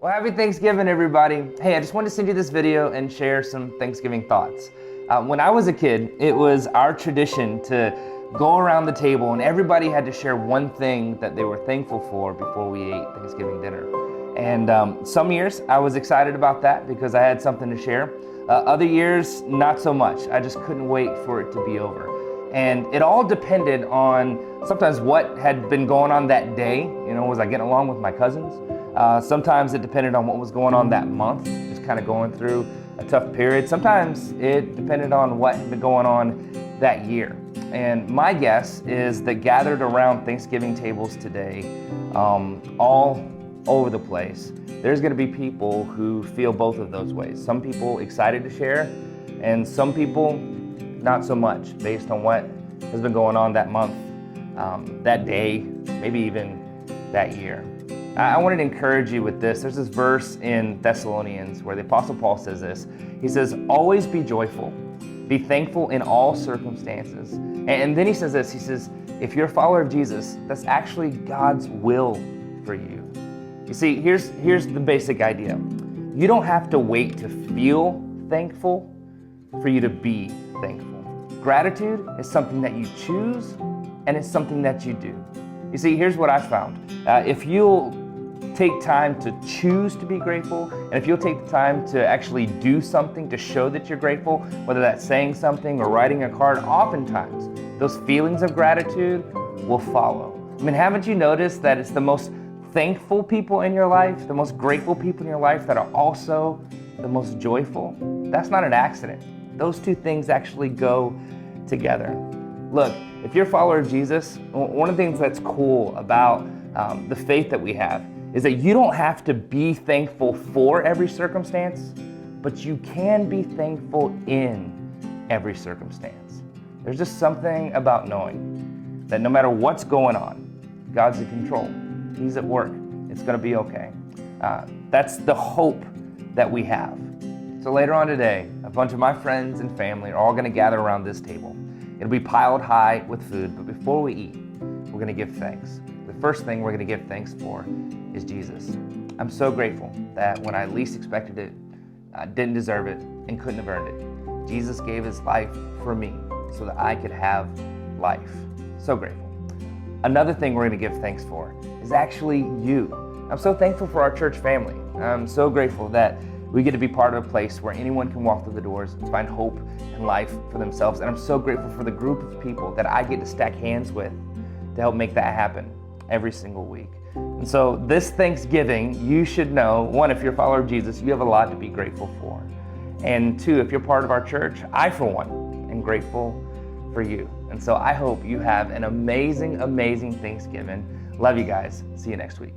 Well, happy Thanksgiving, everybody. Hey, I just wanted to send you this video and share some Thanksgiving thoughts. When I was a kid, it was our tradition to go around the table and everybody had to share one thing that they were thankful for before we ate Thanksgiving dinner. And some years I was excited about that because I had something to share. Other years, not so much. I just couldn't wait for it to be over. And it all depended on sometimes what had been going on that day. You know, was I getting along with my cousins? Sometimes it depended on what was going on that month, just kind of going through a tough period. Sometimes it depended on what had been going on that year. And my guess is that gathered around Thanksgiving tables today, all over the place, there's going to be people who feel both of those ways. Some people excited to share, and some people not so much, based on what has been going on that month, that day, maybe even that year. I wanted to encourage you with this. There's this verse in Thessalonians where the Apostle Paul says this. He says, always be joyful, be thankful in all circumstances. And then he says this, he says, if you're a follower of Jesus, that's actually God's will for you. You see, here's the basic idea. You don't have to wait to feel thankful for you to be thankful. Gratitude is something that you choose, and it's something that you do. You see, here's what I found. If you'll take time to choose to be grateful, and if you'll take the time to actually do something to show that you're grateful, whether that's saying something or writing a card, oftentimes those feelings of gratitude will follow. I mean, haven't you noticed that it's the most thankful people in your life, the most grateful people in your life that are also the most joyful? That's not an accident. Those two things actually go together. Look, if you're a follower of Jesus, one of the things that's cool about the faith that we have is that you don't have to be thankful for every circumstance, but you can be thankful in every circumstance. There's just something about knowing that no matter what's going on, God's in control. He's at work. It's going to be okay. That's the hope that we have. So later on today, a bunch of my friends and family are all going to gather around this table. It'll be piled high with food, but before we eat, we're going to give thanks. The first thing we're going to give thanks for is Jesus. I'm so grateful that when I least expected it, I didn't deserve it, and couldn't have earned it, Jesus gave his life for me so that I could have life. So grateful. Another thing we're going to give thanks for is actually you. I'm so thankful for our church family. I'm so grateful that we get to be part of a place where anyone can walk through the doors and find hope and life for themselves. And I'm so grateful for the group of people that I get to stack hands with to help make that happen every single week. And so this Thanksgiving, you should know, one, if you're a follower of Jesus, you have a lot to be grateful for. And two, if you're part of our church, I, for one, am grateful for you. And so I hope you have an amazing, amazing Thanksgiving. Love you guys. See you next week.